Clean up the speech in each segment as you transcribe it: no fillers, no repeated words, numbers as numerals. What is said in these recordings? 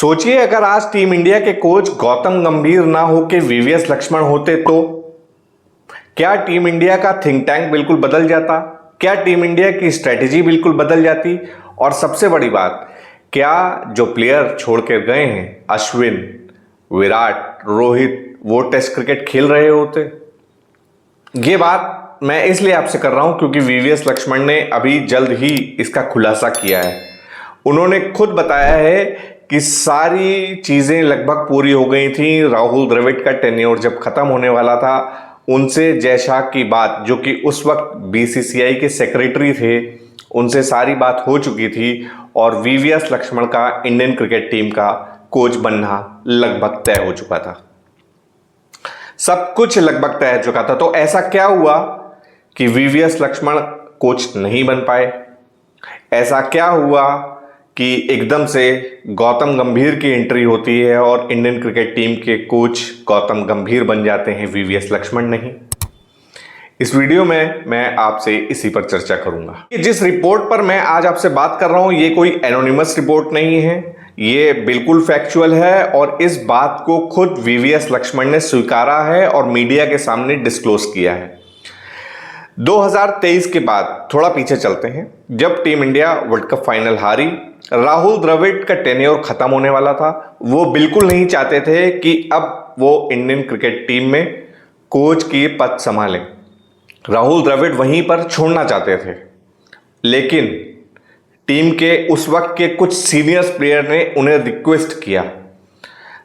सोचिए अगर आज टीम इंडिया के कोच गौतम गंभीर ना हो के वीवीएस लक्ष्मण होते तो क्या टीम इंडिया का थिंक टैंक बिल्कुल बदल जाता? क्या टीम इंडिया की स्ट्रेटेजी बिल्कुल बदल जाती? और सबसे बड़ी बात, क्या जो प्लेयर छोड़ कर गए हैं अश्विन, विराट, रोहित, वो टेस्ट क्रिकेट खेल रहे होते? ये बात मैं इसलिए आपसे कर रहा हूं क्योंकि वीवीएस लक्ष्मण ने अभी जल्द ही इसका खुलासा किया है। उन्होंने खुद बताया है कि सारी चीजें लगभग पूरी हो गई थी। राहुल द्रविड़ का टेन्योर जब खत्म होने वाला था, उनसे जय शाह की बात, जो कि उस वक्त बीसीसीआई के सेक्रेटरी थे, उनसे सारी बात हो चुकी थी और वीवीएस लक्ष्मण का इंडियन क्रिकेट टीम का कोच बनना लगभग तय हो चुका था। सब कुछ लगभग तय हो चुका था। तो ऐसा क्या हुआ कि वीवीएस लक्ष्मण कोच नहीं बन पाए? ऐसा क्या हुआ कि एकदम से गौतम गंभीर की एंट्री होती है और इंडियन क्रिकेट टीम के कोच गौतम गंभीर बन जाते हैं, वीवीएस लक्ष्मण नहीं? इस वीडियो में मैं आपसे इसी पर चर्चा करूंगा। जिस रिपोर्ट पर मैं आज आपसे बात कर रहा हूं, ये कोई एनोनिमस रिपोर्ट नहीं है, ये बिल्कुल फैक्चुअल है और इस बात को खुद वीवीएस लक्ष्मण ने स्वीकारा है और मीडिया के सामने डिस्क्लोज किया है। 2023 के बाद थोड़ा पीछे चलते हैं, जब team India world cup final हारी, राहुल द्रविड़ का टेन्योर खत्म होने वाला था। वो बिल्कुल नहीं चाहते थे कि अब वो इंडियन क्रिकेट टीम में कोच की पद संभालें। राहुल द्रविड़ वहीं पर छोड़ना चाहते थे, लेकिन टीम के उस वक्त के कुछ सीनियर प्लेयर ने उन्हें रिक्वेस्ट किया,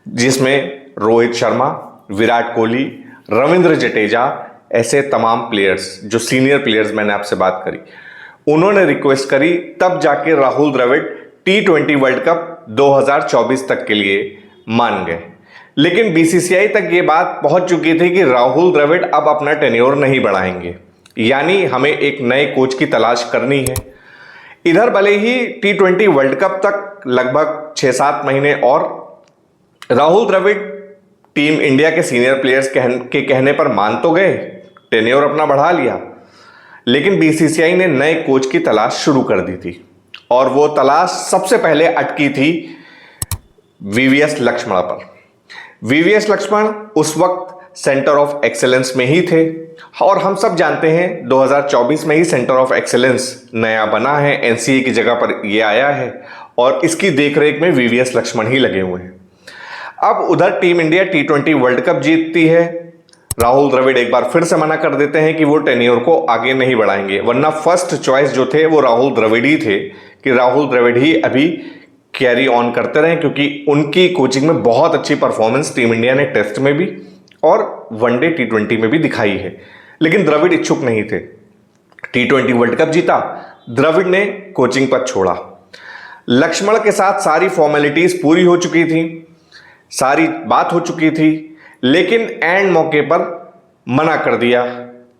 जिसमें रोहित शर्मा, विराट कोहली, रविंद्र जडेजा, ऐसे तमाम प्लेयर्स, जो सीनियर प्लेयर्स मैंने आपसे बात करी, उन्होंने रिक्वेस्ट करी। तब जाके Rahul Dravid T20 world cup 2024 तक के लिए मान गए। लेकिन बीसीसीआई तक ये बात पहुंच चुकी थी कि राहुल द्रविड़ अब अपना टेन्योर नहीं बढ़ाएंगे, यानी हमें एक नए कोच की तलाश करनी है। इधर भले ही T20 वर्ल्ड कप तक लगभग 6-7 महीने और राहुल द्रविड़ टीम इंडिया के सीनियर प्लेयर्स के कहने पर मान तो गए, टेन्योर अपना बढ़ा लिया, लेकिन बीसीसीआई ने नए कोच की तलाश शुरू कर दी थी और वो तलाश सबसे पहले अटकी थी वीवीएस लक्ष्मण पर। वीवीएस लक्ष्मण उस वक्त सेंटर ऑफ एक्सेलेंस में ही थे और हम सब जानते हैं 2024 में ही सेंटर ऑफ एक्सेलेंस नया बना है, एनसीए की जगह पर ये आया है और इसकी देखरेख में वीवीएस लक्ष्मण ही लगे हुए हैं। अब उधर team India T20 world cup जीतती है। राहुल द्रविड़ एक बार फिर से मना कर देते हैं कि वो टेन्योर को आगे नहीं बढ़ाएंगे, वरना फर्स्ट चॉइस जो थे वो राहुल द्रविड़ ही थे कि राहुल द्रविड़ ही अभी कैरी ऑन करते रहे, क्योंकि उनकी कोचिंग में बहुत अच्छी परफॉर्मेंस टीम इंडिया ने टेस्ट में भी और वनडे T20 में भी दिखाई है। लेकिन द्रविड़ इच्छुक नहीं थे। T20 वर्ल्ड कप जीता, द्रविड़ ने कोचिंग पद छोड़ा। लक्ष्मण के साथ सारी फॉर्मेलिटीज पूरी हो चुकी थी, सारी बात हो चुकी थी, लेकिन एंड मौके पर मना कर दिया।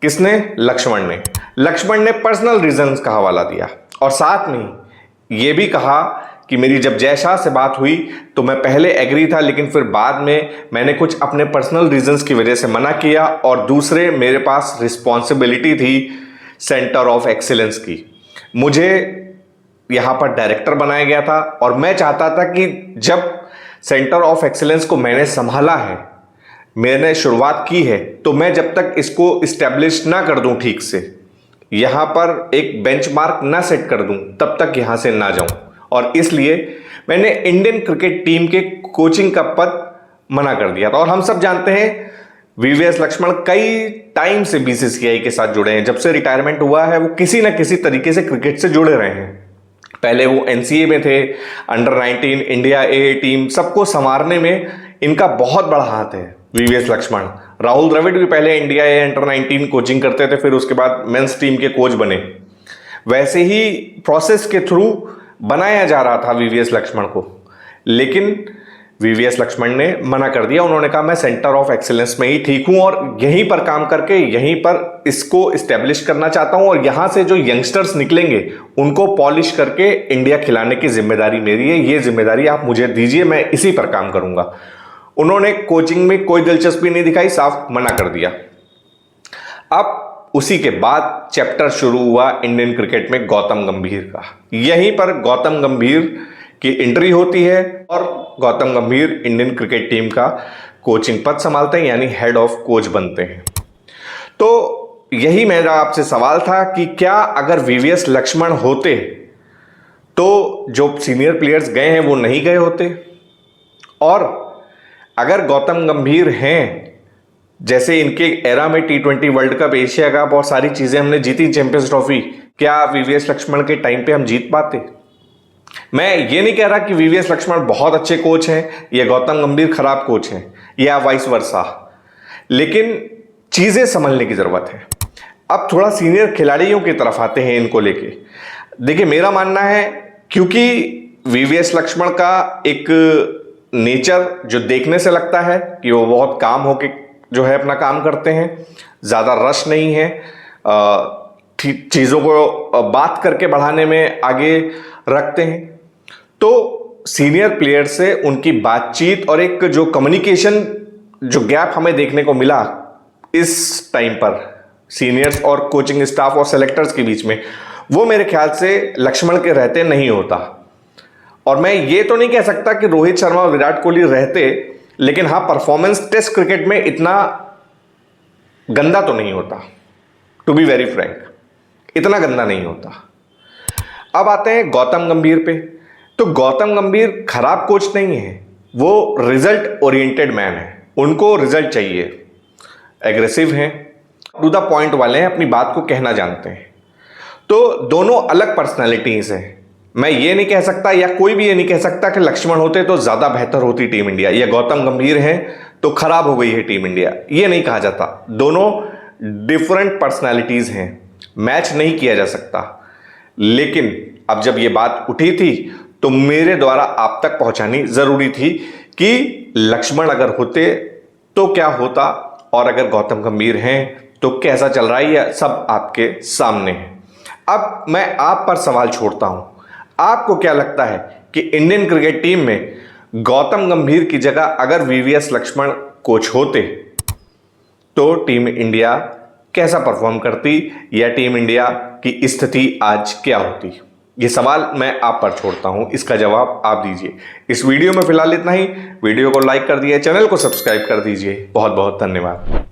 किसने? लक्ष्मण ने। लक्ष्मण ने पर्सनल रीजंस का हवाला दिया और साथ में यह भी कहा कि मेरी जब जय शाह से बात हुई तो मैं पहले एग्री था, लेकिन फिर बाद में मैंने कुछ अपने पर्सनल रीजंस की वजह से मना किया और दूसरे मेरे पास रिस्पॉन्सिबिलिटी थी सेंटर ऑफ एक्सीलेंस की। मुझे यहां पर डायरेक्टर बनाया गया था और मैं चाहता था कि जब सेंटर ऑफ एक्सीलेंस को मैंने संभाला है, मैंने शुरुआत की है, तो मैं जब तक इसको इस्टेब्लिश ना कर दूं ठीक से, यहां पर एक बेंचमार्क ना सेट कर दूं, तब तक यहां से ना जाऊं। और इसलिए मैंने इंडियन क्रिकेट टीम के कोचिंग का पद मना कर दिया था। और हम सब जानते हैं वीवीएस लक्ष्मण कई टाइम से बीसीसीआई के साथ जुड़े हैं। जब से रिटायरमेंट हुआ है वो किसी ना किसी तरीके से क्रिकेट से जुड़े रहे हैं। पहले वो एनसीए में थे, अंडर 19 इंडिया ए टीम, सबको संवारने में इनका बहुत बड़ा हाथ है वीवीएस लक्ष्मण। राहुल द्रविड़ भी पहले इंडिया ए अंडर 19 कोचिंग करते थे, फिर उसके बाद मेंस टीम के कोच बने। वैसे ही प्रोसेस के थ्रू बनाया जा रहा था वीवीएस लक्ष्मण को, लेकिन वीवीएस लक्ष्मण ने मना कर दिया। उन्होंने कहा मैं सेंटर ऑफ एक्सीलेंस में ही ठीक हूं और यहीं पर काम करके यहीं पर इसको इस्टेब्लिश करना चाहता हूं और यहां से जो यंगस्टर्स निकलेंगे उनको पॉलिश करके इंडिया खिलाने की जिम्मेदारी मेरी है, ये जिम्मेदारी आप मुझे दीजिए, मैं इसी पर काम करूंगा। उन्होंने कोचिंग में कोई दिलचस्पी नहीं दिखाई, साफ मना कर दिया। अब उसी के बाद चैप्टर शुरू हुआ इंडियन क्रिकेट में गौतम गंभीर का। यहीं पर गौतम गंभीर की एंट्री होती है और गौतम गंभीर इंडियन क्रिकेट टीम का कोचिंग पद संभालते हैं, यानी हेड ऑफ कोच बनते हैं। तो यही मेरा आपसे सवाल था कि क्या अगर वीवीएस लक्ष्मण होते तो जो सीनियर प्लेयर्स गए हैं वो नहीं गए होते, और अगर गौतम गंभीर हैं, जैसे इनके एरा में T20 world cup, Asia cup और सारी चीजें हमने जीती, चैंपियंस ट्रॉफी, क्या वीवीएस लक्ष्मण के टाइम पे हम जीत पाते? मैं ये नहीं कह रहा कि वीवीएस लक्ष्मण बहुत अच्छे कोच हैं या गौतम गंभीर खराब कोच हैं या वाइस वर्सा, लेकिन चीजें संभलने की जरूरत है। अब थोड़ा सीनियर खिलाड़ियों की तरफ आते हैं इनको लेके। देखिए, मेरा मानना है क्योंकि वीवीएस लक्ष्मण का एक नेचर जो देखने से लगता है कि वो बहुत काम होके जो है अपना काम करते हैं, ज़्यादा रश नहीं है, चीज़ों को बात करके बढ़ाने में आगे रखते हैं, तो सीनियर प्लेयर से उनकी बातचीत और एक जो कम्युनिकेशन जो गैप हमें देखने को मिला इस टाइम पर सीनियर्स और कोचिंग स्टाफ और सेलेक्टर्स के बीच में, वो मेरे ख्याल से लक्ष्मण के रहते नहीं होता। और मैं ये तो नहीं कह सकता कि रोहित शर्मा और विराट कोहली रहते, लेकिन हाँ, परफॉर्मेंस टेस्ट क्रिकेट में इतना गंदा तो नहीं होता, टू बी वेरी फ्रैंक, इतना गंदा नहीं होता। अब आते हैं गौतम गंभीर पे। तो गौतम गंभीर खराब कोच नहीं है, वो रिजल्ट ओरिएंटेड मैन है, उनको रिजल्ट चाहिए, एग्रेसिव हैं, टू द पॉइंट वाले हैं, अपनी बात को कहना जानते हैं। तो दोनों अलग पर्सनैलिटीज हैं। मैं ये नहीं कह सकता या कोई भी ये नहीं कह सकता कि लक्ष्मण होते तो ज्यादा बेहतर होती टीम इंडिया या गौतम गंभीर हैं तो खराब हो गई है टीम इंडिया, ये नहीं कहा जाता। दोनों डिफरेंट पर्सनालिटीज हैं, मैच नहीं किया जा सकता। लेकिन अब जब ये बात उठी थी तो मेरे द्वारा आप तक पहुंचानी जरूरी थी कि लक्ष्मण अगर होते तो क्या होता, और अगर गौतम गंभीर हैं तो कैसा चल रहा है, यह सब आपके सामने है। अब मैं आप पर सवाल छोड़ता हूं, आपको क्या लगता है कि इंडियन क्रिकेट टीम में गौतम गंभीर की जगह अगर वीवीएस लक्ष्मण कोच होते तो टीम इंडिया कैसा परफॉर्म करती, या टीम इंडिया की स्थिति आज क्या होती? ये सवाल मैं आप पर छोड़ता हूं, इसका जवाब आप दीजिए। इस वीडियो में फिलहाल इतना ही। वीडियो को लाइक कर दिए, चैनल को सब्सक्राइब कर दीजिए। बहुत बहुत धन्यवाद।